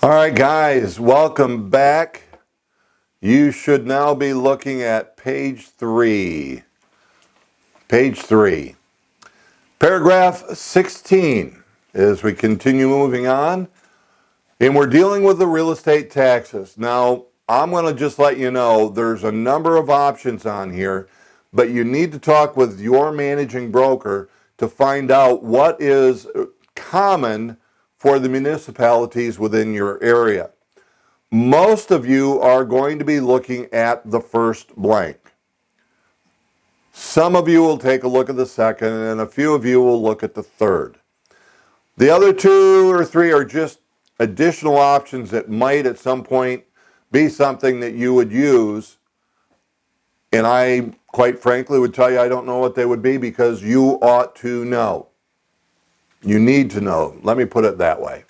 All right, guys, welcome back. You should now be looking at page 3. Page 3. Paragraph 16 as we continue moving on. And we're dealing with the real estate taxes. Now, I'm going to just let you know there's a number of options on here, but you need to talk with your managing broker to find out what is common for the municipalities within your area. Most of you are going to be looking at the first blank. Some of you will take a look at the second, and a few of you will look at the third. The other 2 or 3 are just additional options that might at some point be something that you would use. And I, quite frankly, would tell you I don't know what they would be because you ought to know. You need to know. Let me put it that way.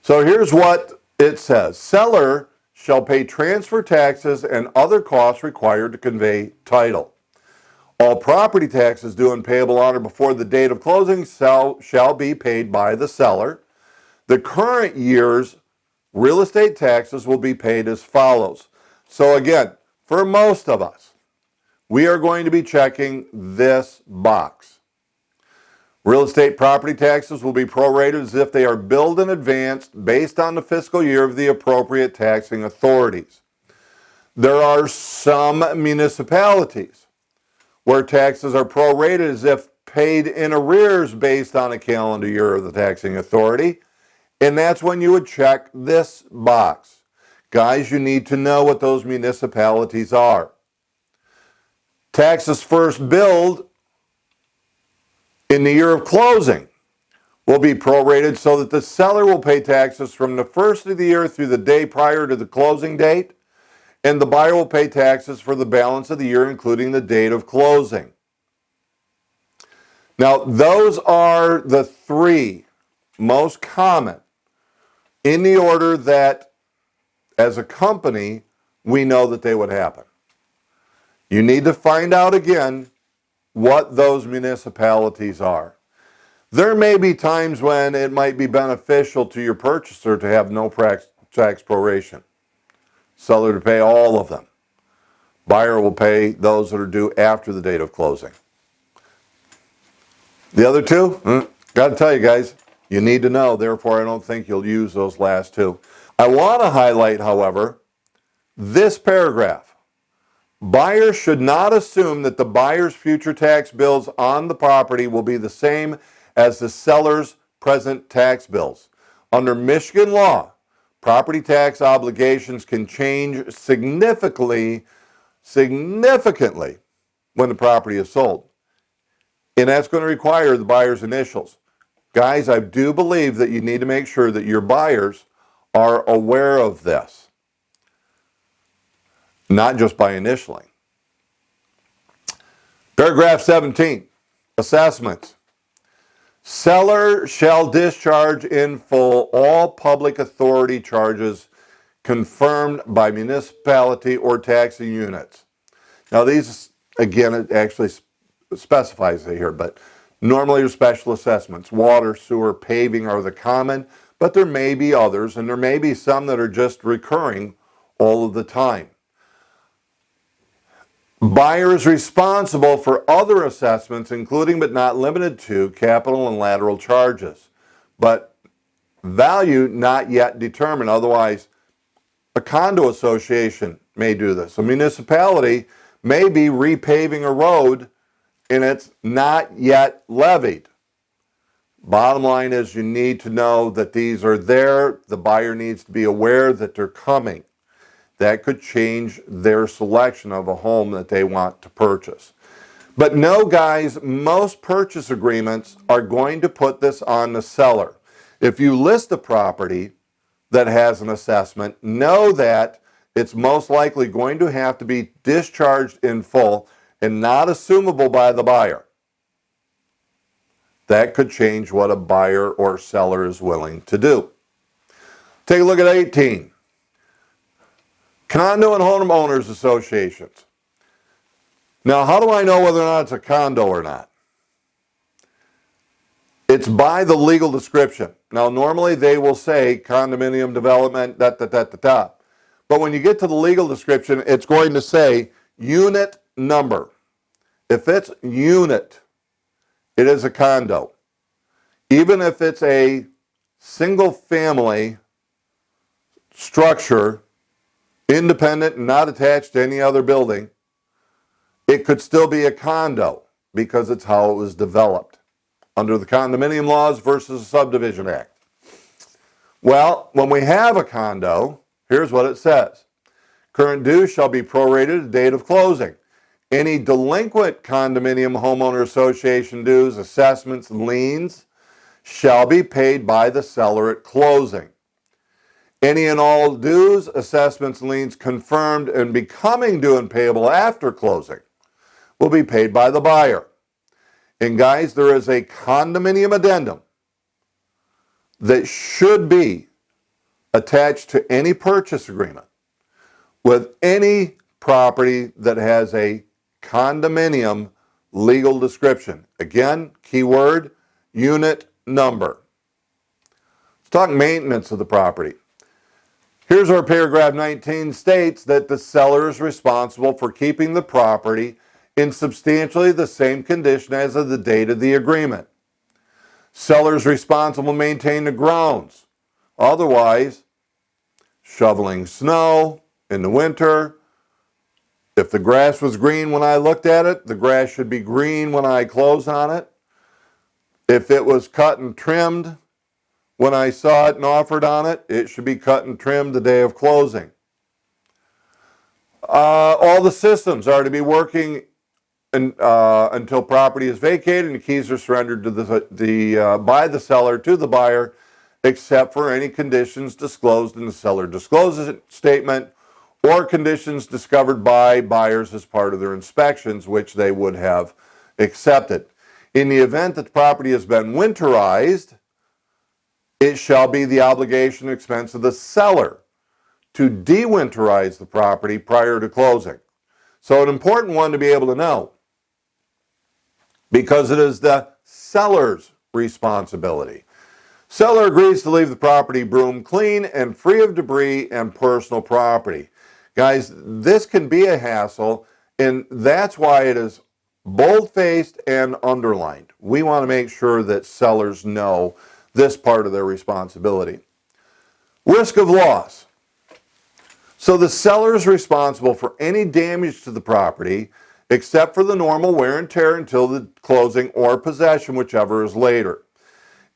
So here's what it says. Seller shall pay transfer taxes and other costs required to convey title. All property taxes due and payable on or before the date of closing shall be paid by the seller. The current year's real estate taxes will be paid as follows. So again, for most of us, we are going to be checking this box. Real estate property taxes will be prorated as if they are billed in advance based on the fiscal year of the appropriate taxing authorities. There are some municipalities where taxes are prorated as if paid in arrears based on a calendar year of the taxing authority, and that's when you would check this box. Guys, you need to know what those municipalities are. Taxes first billed in the year of closing will be prorated so that the seller will pay taxes from the first of the year through the day prior to the closing date, and the buyer will pay taxes for the balance of the year, including the date of closing. Now, those are the 3 most common in the order that, as a company, we know that they would happen. You need to find out again what those municipalities are. There may be times when it might be beneficial to your purchaser to have no tax proration. Seller to pay all of them. Buyer will pay those that are due after the date of closing. The other 2, got to tell you guys, you need to know. Therefore, I don't think you'll use those last 2. I want to highlight, however, this paragraph. Buyers should not assume that the buyer's future tax bills on the property will be the same as the seller's present tax bills. Under Michigan law, property tax obligations can change significantly when the property is sold. And that's going to require the buyer's initials. Guys, I do believe that you need to make sure that your buyers are aware of this. Not just by initialing. Paragraph 17, assessments. Seller shall discharge in full all public authority charges confirmed by municipality or taxing units. Now these, again, it actually specifies it here, but normally are special assessments. Water, sewer, paving are the common, but there may be others, and there may be some that are just recurring all of the time. Buyer is responsible for other assessments, including but not limited to capital and lateral charges, but value not yet determined. Otherwise, a condo association may do this. A municipality may be repaving a road and it's not yet levied. Bottom line is you need to know that these are there. The buyer needs to be aware that they're coming. That could change their selection of a home that they want to purchase. But no, guys, most purchase agreements are going to put this on the seller. If you list a property that has an assessment, know that it's most likely going to have to be discharged in full and not assumable by the buyer. That could change what a buyer or seller is willing to do. Take a look at 18. Condo and homeowners associations. Now, how do I know whether or not it's a condo or not? It's by the legal description. Now, normally they will say condominium development, da, da, da, da, da. But when you get to the legal description, it's going to say unit number. If it's unit, it is a condo. Even if it's a single family structure, independent and not attached to any other building, it could still be a condo because it's how it was developed under the condominium laws versus the Subdivision Act. Well, when we have a condo, here's what it says. Current dues shall be prorated at the date of closing. Any delinquent condominium homeowner association dues, assessments, and liens shall be paid by the seller at closing. Any and all dues, assessments, and liens confirmed and becoming due and payable after closing will be paid by the buyer. And guys, there is a condominium addendum that should be attached to any purchase agreement with any property that has a condominium legal description. Again, keyword, unit number. Let's talk maintenance of the property. Here's where paragraph 19 states that the seller is responsible for keeping the property in substantially the same condition as of the date of the agreement. Seller is responsible to maintain the grounds. Otherwise, shoveling snow in the winter. If the grass was green when I looked at it, the grass should be green when I close on it. If it was cut and trimmed when I saw it and offered on it, it should be cut and trimmed the day of closing. All the systems are to be working until property is vacated and the keys are surrendered to by the seller to the buyer, except for any conditions disclosed in the seller discloses statement or conditions discovered by buyers as part of their inspections, which they would have accepted. In the event that the property has been winterized, it shall be the obligation and expense of the seller to de-winterize the property prior to closing. So an important one to be able to know, because it is the seller's responsibility. Seller agrees to leave the property broom clean and free of debris and personal property. Guys, this can be a hassle, and that's why it is bold-faced and underlined. We want to make sure that sellers know this part of their responsibility. Risk of loss. So the seller is responsible for any damage to the property except for the normal wear and tear until the closing or possession, whichever is later.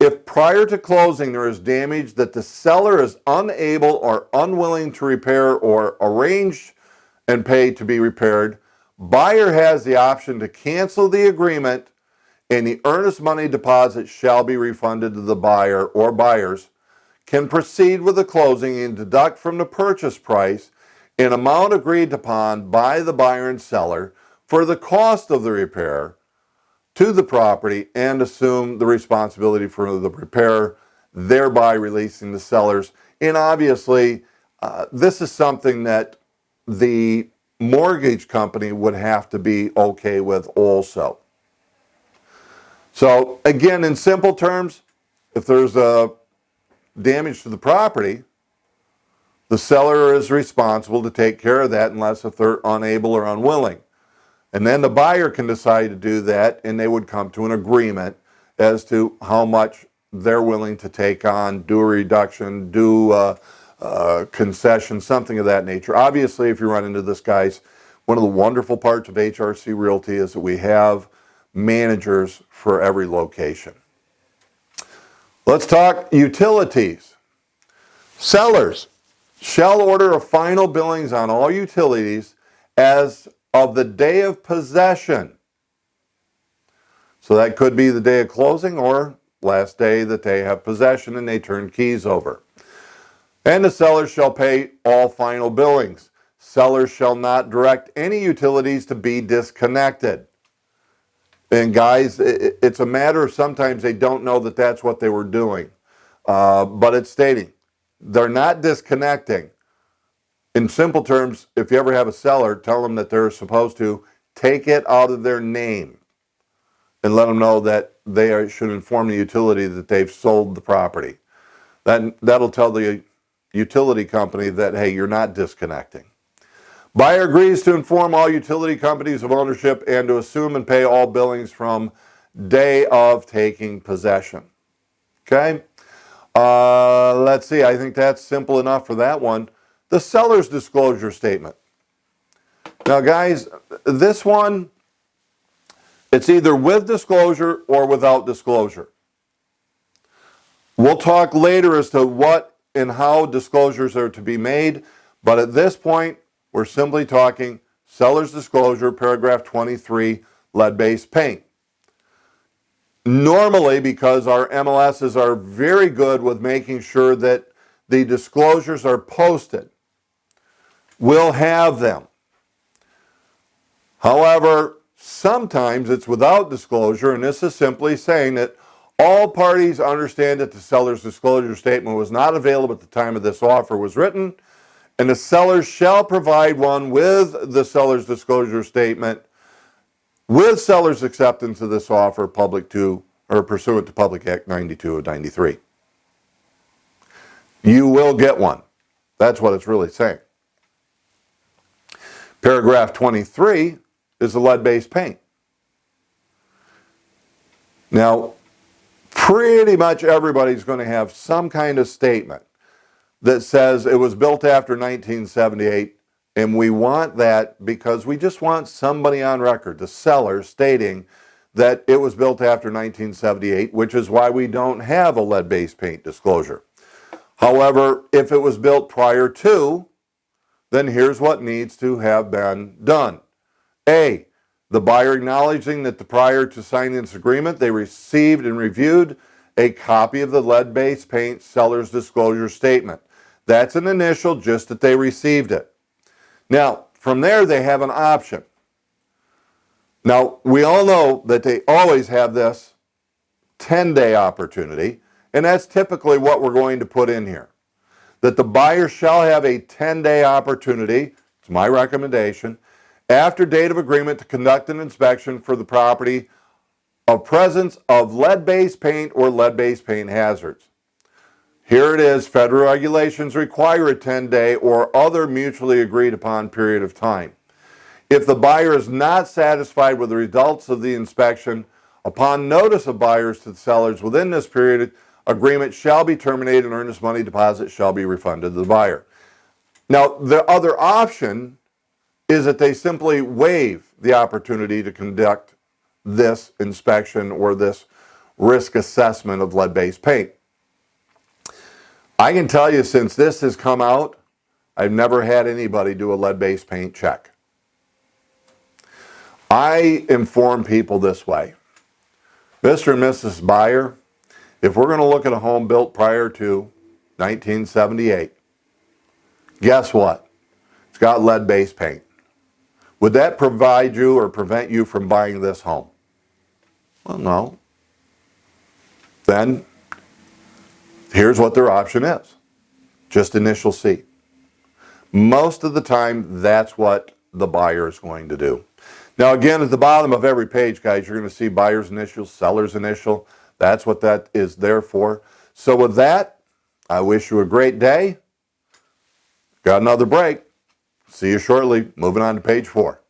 If prior to closing there is damage that the seller is unable or unwilling to repair or arrange and pay to be repaired, buyer has the option to cancel the agreement and the earnest money deposit shall be refunded to the buyer, or buyers can proceed with the closing and deduct from the purchase price an amount agreed upon by the buyer and seller for the cost of the repair to the property and assume the responsibility for the repair, thereby releasing the sellers. And obviously, this is something that the mortgage company would have to be okay with also. So again, in simple terms, if there's a damage to the property, the seller is responsible to take care of that unless if they're unable or unwilling. And then the buyer can decide to do that, and they would come to an agreement as to how much they're willing to take on, do a reduction, do a concession, something of that nature. Obviously, if you run into this, guys, one of the wonderful parts of HRC Realty is that we have managers for every location. Let's talk utilities. Sellers shall order a final billings on all utilities as of the day of possession. So that could be the day of closing or last day that they have possession and they turn keys over. And the seller shall pay all final billings. Sellers shall not direct any utilities to be disconnected. And guys, it's a matter of sometimes they don't know that that's what they were doing. But it's stating they're not disconnecting. In simple terms, if you ever have a seller, tell them that they're supposed to take it out of their name and let them know that should inform the utility that they've sold the property. That'll tell the utility company that, hey, you're not disconnecting. Buyer agrees to inform all utility companies of ownership and to assume and pay all billings from day of taking possession. Okay? Let's see. I think that's simple enough for that one. The seller's disclosure statement. Now, guys, this one, it's either with disclosure or without disclosure. We'll talk later as to what and how disclosures are to be made, but at this point, we're simply talking seller's disclosure, paragraph 23, lead-based paint. Normally, because our MLSs are very good with making sure that the disclosures are posted, we'll have them. However, sometimes it's without disclosure, and this is simply saying that all parties understand that the seller's disclosure statement was not available at the time of this offer was written, and the seller shall provide one with the seller's disclosure statement with seller's acceptance of this offer pursuant to Public Act 92 of 93. You will get one. That's what it's really saying. Paragraph 23 is the lead-based paint. Now, pretty much everybody's going to have some kind of statement that says it was built after 1978, and we want that because we just want somebody on record, the seller, stating that it was built after 1978, which is why we don't have a lead-based paint disclosure. However, if it was built prior to, then here's what needs to have been done. A, the buyer acknowledging that prior to signing this agreement, they received and reviewed a copy of the lead-based paint seller's disclosure statement. That's an initial, just that they received it. Now, from there, they have an option. Now, we all know that they always have this 10-day opportunity, and that's typically what we're going to put in here. That the buyer shall have a 10-day opportunity, it's my recommendation, after date of agreement to conduct an inspection for the property of presence of lead-based paint or lead-based paint hazards. Here it is, federal regulations require a 10-day or other mutually agreed upon period of time. If the buyer is not satisfied with the results of the inspection, upon notice of buyers to the sellers within this period, agreement shall be terminated and earnest money deposit shall be refunded to the buyer. Now, the other option is that they simply waive the opportunity to conduct this inspection or this risk assessment of lead-based paint. I can tell you, since this has come out, I've never had anybody do a lead-based paint check. I inform people this way. Mr. and Mrs. Buyer, if we're going to look at a home built prior to 1978, guess what? It's got lead-based paint. Would that provide you or prevent you from buying this home? Well, no. Then here's what their option is. Just initial C. Most of the time, that's what the buyer is going to do. Now, again, at the bottom of every page, guys, you're going to see buyer's initial, seller's initial. That's what that is there for. So with that, I wish you a great day. Got another break. See you shortly. Moving on to page 4.